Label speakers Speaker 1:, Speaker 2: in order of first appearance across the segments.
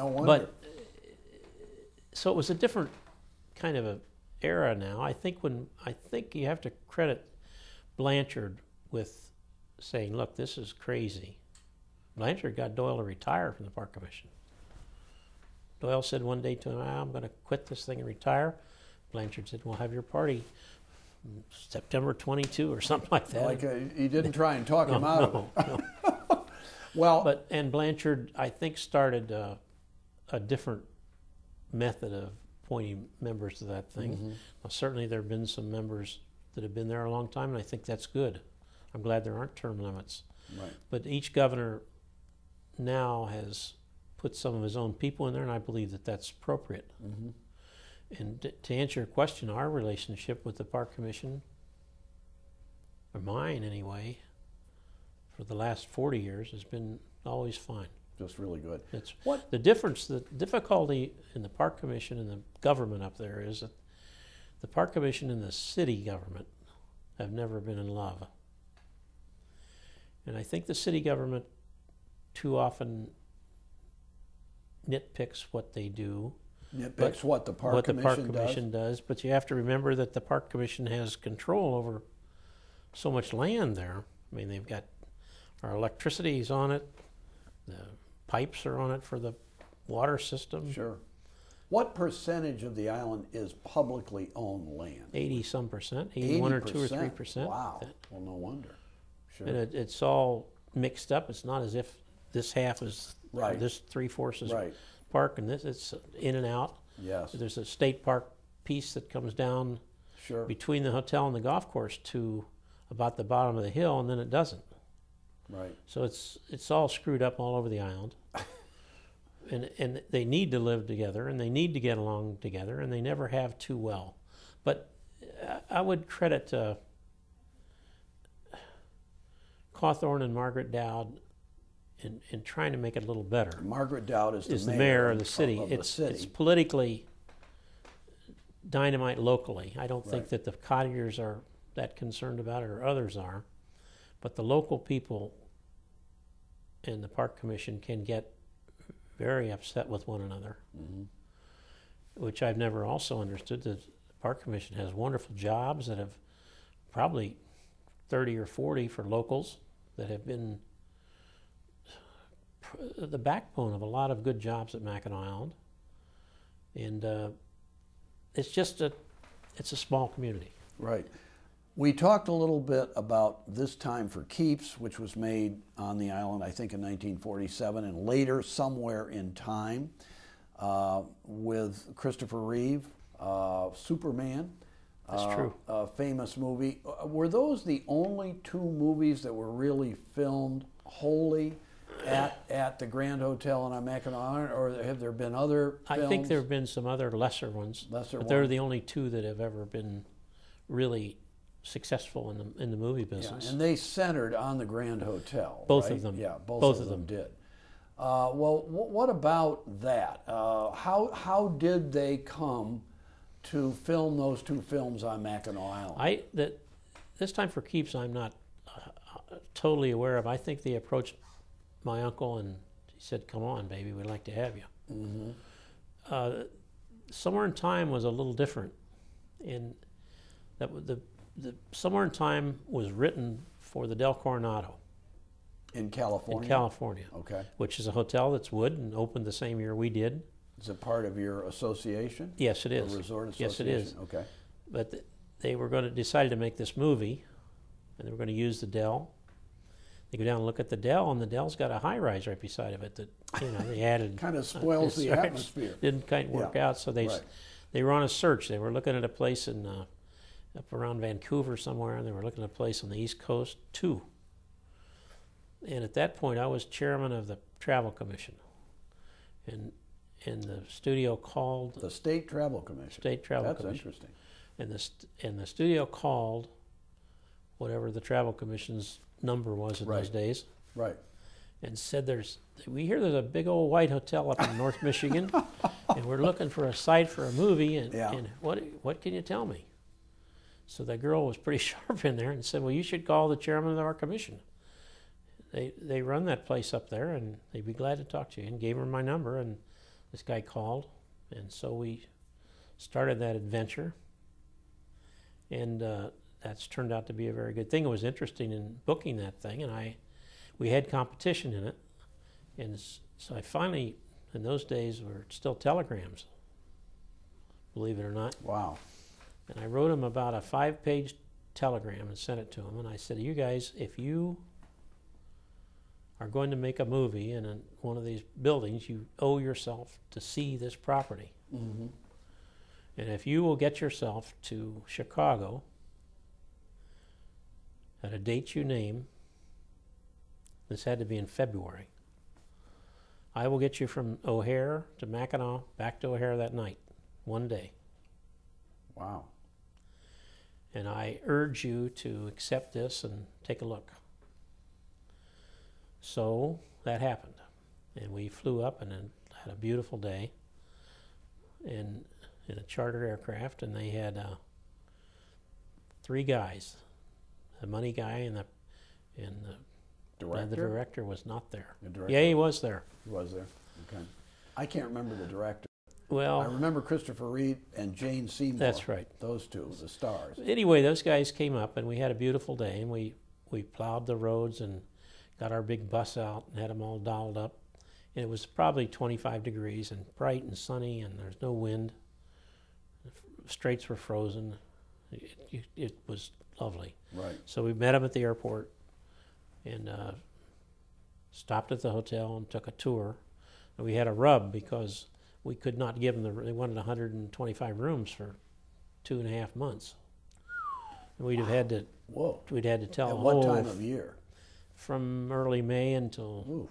Speaker 1: No wonder.
Speaker 2: But so it was a different kind of a era now. I think you have to credit Blanchard with saying, look, this is crazy. Blanchard got Doyle to retire from the Park Commission. Doyle said one day to him, I'm going to quit this thing and retire. Blanchard said, well, have your party September 22 or something like that.
Speaker 1: Like he didn't try and talk him out of it.
Speaker 2: No.
Speaker 1: Well,
Speaker 2: and Blanchard, I think, started a different method of appointing members to that thing.
Speaker 1: Mm-hmm.
Speaker 2: Now, certainly there have been some members that have been there a long time, and I think that's good. I'm glad there aren't term limits.
Speaker 1: right.
Speaker 2: But each governor now has put some of his own people in there, and I believe that that's appropriate.
Speaker 1: Mm-hmm.
Speaker 2: And to answer your question, our relationship with the Park Commission, or mine anyway, for the last 40 years has been always fine.
Speaker 1: Just really good.
Speaker 2: It's
Speaker 1: What?
Speaker 2: the difference, the difficulty in the Park Commission and the government up there is that the Park Commission and the city government have never been in love. And I think the city government too often nitpicks what they do.
Speaker 1: Nitpicks what the Park Commission
Speaker 2: does. But you have to remember that the Park Commission has control over so much land there. I mean, they've got our electricity's on it, the pipes are on it for the water system.
Speaker 1: Sure. What percentage of the island is publicly owned land?
Speaker 2: 80-some%, 81 or 2 or 3%.
Speaker 1: Wow. Well, no wonder. Sure.
Speaker 2: And it's all mixed up. It's not as if this half is
Speaker 1: Right.
Speaker 2: this 3/4 is
Speaker 1: Right.
Speaker 2: park, and this it's in and out.
Speaker 1: Yes.
Speaker 2: There's a state park piece that comes down
Speaker 1: Sure.
Speaker 2: between the hotel and the golf course to about the bottom of the hill, and then it doesn't.
Speaker 1: Right.
Speaker 2: So it's all screwed up all over the island. And they need to live together, and they need to get along together, and they never have too well. But I would credit Cawthorn and Margaret Dowd in trying to make it a little better.
Speaker 1: Margaret Dowd is
Speaker 2: the mayor of the city.
Speaker 1: Of
Speaker 2: it's
Speaker 1: the city.
Speaker 2: It's politically dynamite locally. I don't think
Speaker 1: Right.
Speaker 2: that the Cottiers are that concerned about it, or others are, but the local people and the Park Commission can get very upset with one another,
Speaker 1: Mhm.
Speaker 2: which I've never also understood. The Park Commission has wonderful jobs that have probably 30 or 40 for locals that have been the backbone of a lot of good jobs at Mackinac Island. And it's a small community.
Speaker 1: Right. We talked a little bit about This Time for Keeps, which was made on the island, I think, in 1947, and later somewhere in time, with Christopher Reeve, Superman.
Speaker 2: That's true.
Speaker 1: A famous movie. Were those the only two movies that were really filmed wholly at the Grand Hotel on Mackinac Island, or have there been other films?
Speaker 2: I think there have been some other lesser ones, but they're the only two that have ever been really successful in the movie business.
Speaker 1: Yeah, and they centered on the Grand Hotel.
Speaker 2: Both
Speaker 1: right?
Speaker 2: of them.
Speaker 1: Yeah,
Speaker 2: Both
Speaker 1: of
Speaker 2: of them
Speaker 1: did. Well, what about that? How did they come to film those two films on Mackinac Island?
Speaker 2: This Time for Keeps, I'm not totally aware of. I think they approached my uncle and he said, "Come on, baby, we'd like to have you."
Speaker 1: Mm-hmm.
Speaker 2: Somewhere in Time was a little different, in that the Somewhere in Time was written for the Del Coronado
Speaker 1: In California?
Speaker 2: in California,
Speaker 1: Okay.
Speaker 2: which is a hotel that's wood and opened the same year we did.
Speaker 1: Is it part of your association?
Speaker 2: Yes, it is.
Speaker 1: A resort association?
Speaker 2: Yes, it is.
Speaker 1: Okay.
Speaker 2: But they were going to decide to make this movie, and they were going to use the Dell. They go down and look at the Dell, and the Dell's got a high-rise right beside of it that they added.
Speaker 1: Kind of spoils the atmosphere.
Speaker 2: Didn't quite work out, so they were on a search. They were looking at a place in up around Vancouver somewhere, and they were looking at a place on the East Coast too. And at that point, I was chairman of the Travel Commission, and the studio called
Speaker 1: The State Travel Commission.
Speaker 2: State Travel
Speaker 1: That's
Speaker 2: Commission.
Speaker 1: interesting.
Speaker 2: And the studio called whatever the Travel Commission's number was in those days,
Speaker 1: Right.
Speaker 2: and said, we hear there's a big old white hotel up in North Michigan, and we're looking for a site for a movie, and what can you tell me? So the girl was pretty sharp in there and said, well, you should call the chairman of our commission. They run that place up there, and they'd be glad to talk to you, and gave her my number, and this guy called, and so we started that adventure, and that's turned out to be a very good thing. It was interesting in booking that thing, and we had competition in it, and so I finally, in those days, were still telegrams, believe it or not.
Speaker 1: Wow.
Speaker 2: And I wrote him about a 5-page telegram and sent it to him, and I said, you guys, if you are going to make a movie in one of these buildings, you owe yourself to see this property.
Speaker 1: Mm-hmm.
Speaker 2: And if you will get yourself to Chicago at a date you name, this had to be in February, I will get you from O'Hare to Mackinac, back to O'Hare that night, one day.
Speaker 1: Wow.
Speaker 2: And I urge you to accept this and take a look. So that happened. And we flew up and then had a beautiful day in a chartered aircraft, and they had 3 guys. The money guy and the
Speaker 1: Director?
Speaker 2: the director was not there.
Speaker 1: The director?
Speaker 2: Yeah, he was there.
Speaker 1: He was there? Okay. I can't remember the director.
Speaker 2: Well,
Speaker 1: I remember Christopher Reed and Jane Seymour.
Speaker 2: That's right.
Speaker 1: Those two, the stars.
Speaker 2: Anyway, those guys came up, and we had a beautiful day, and we plowed the roads and got our big bus out and had them all dialed up. And it was probably 25 degrees and bright and sunny, and there's no wind. The straits were frozen. It was lovely.
Speaker 1: Right.
Speaker 2: So we met them at the airport and stopped at the hotel and took a tour. And we had a rub because we could not give them they wanted 125 rooms for 2.5 months. And we'd have had to.
Speaker 1: Whoa.
Speaker 2: We'd had to tell.
Speaker 1: At what time of year?
Speaker 2: From early May until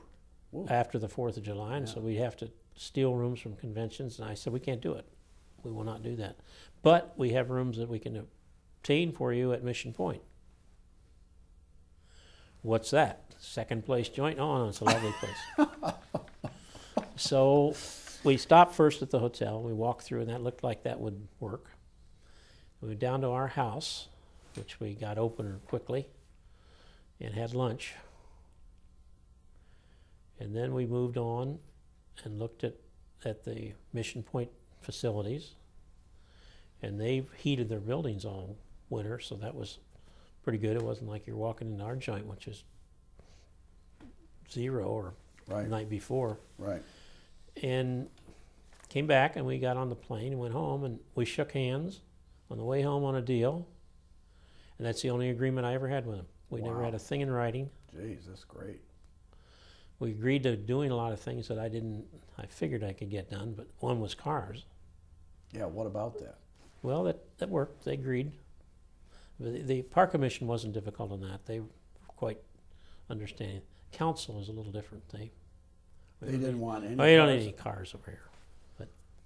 Speaker 1: Ooh.
Speaker 2: after the 4th of July, and
Speaker 1: Yeah.
Speaker 2: so we'd have to steal rooms from conventions. And I said, we can't do it. We will not do that. But we have rooms that we can obtain for you at Mission Point. What's that? Second place joint? Oh, no, it's a lovely place. So we stopped first at the hotel. We walked through, and that looked like that would work. We went down to our house, which we got open quickly, and had lunch. And then we moved on and looked at the Mission Point facilities. And they heated their buildings all winter, so that was pretty good. It wasn't like you're walking into our joint, which is 0 or
Speaker 1: Right.
Speaker 2: the night before.
Speaker 1: Right.
Speaker 2: And came back, and we got on the plane and went home, and we shook hands on the way home on a deal. And that's the only agreement I ever had with him. We never
Speaker 1: Wow.
Speaker 2: had a thing in writing.
Speaker 1: Jeez, that's great.
Speaker 2: We agreed to doing a lot of things that I figured I could get done, but one was cars.
Speaker 1: Yeah, what about that?
Speaker 2: Well, that worked. They agreed. The Park Commission wasn't difficult on that. They were quite understanding. Council is a little different. They
Speaker 1: didn't want any
Speaker 2: Oh, you don't
Speaker 1: cars,
Speaker 2: need any cars over here.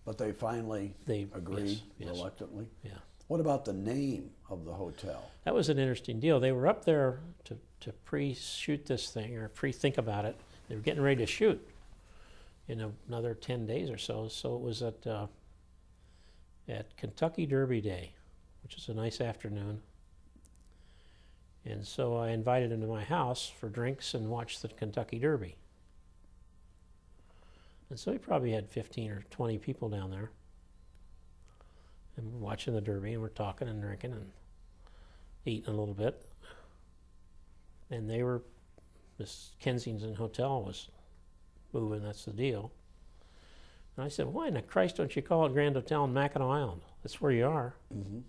Speaker 1: but they finally
Speaker 2: They
Speaker 1: agreed
Speaker 2: yes.
Speaker 1: reluctantly.
Speaker 2: Yeah.
Speaker 1: What about the name of the hotel?
Speaker 2: That was an interesting deal. They were up there to pre-shoot this thing or pre-think about it. They were getting ready to shoot in another 10 days or so. So it was at Kentucky Derby Day, which is a nice afternoon. And so I invited him to my house for drinks and watched the Kentucky Derby. And so he probably had 15 or 20 people down there. And we're watching the Derby, and we're talking and drinking and eating a little bit. And this Kensington Hotel was moving, that's the deal. And I said, why in the Christ don't you call it Grand Hotel in Mackinac Island? That's where you are.
Speaker 1: Mm-hmm.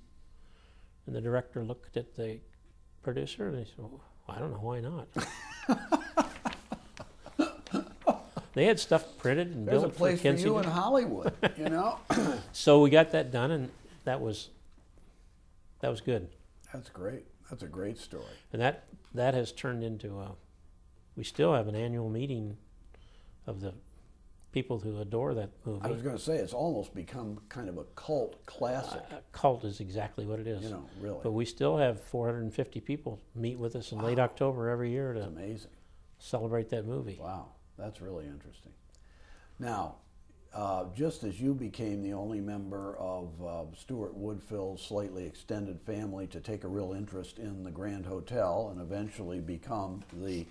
Speaker 2: And the director looked at the producer and he said, well, I don't know, why not? They had stuff printed and
Speaker 1: There's a
Speaker 2: built for
Speaker 1: place for you
Speaker 2: Kensington.
Speaker 1: in Hollywood, you know?
Speaker 2: So we got that done, and that was good.
Speaker 1: That's great. That's a great story.
Speaker 2: And that has turned into we still have an annual meeting of the people who adore that movie.
Speaker 1: I was going to say, it's almost become kind of a cult classic.
Speaker 2: Cult is exactly what it is.
Speaker 1: You know, really.
Speaker 2: But we still have 450 people meet with us in late October every year
Speaker 1: It's
Speaker 2: to
Speaker 1: amazing.
Speaker 2: celebrate that movie.
Speaker 1: Wow, that's really interesting. Now, just as you became the only member of Stuart Woodfill's slightly extended family to take a real interest in the Grand Hotel and eventually become the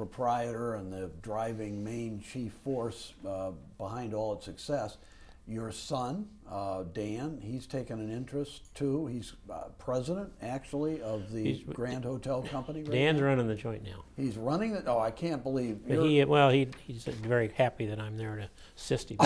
Speaker 1: proprietor and the driving main chief force behind all its success. Your son, Dan, he's taken an interest too. He's president, actually, of the Grand Hotel Company. Right
Speaker 2: Dan's
Speaker 1: now.
Speaker 2: running the joint now.
Speaker 1: He's running it. Oh, I can't believe.
Speaker 2: But he's very happy that I'm there to assist him.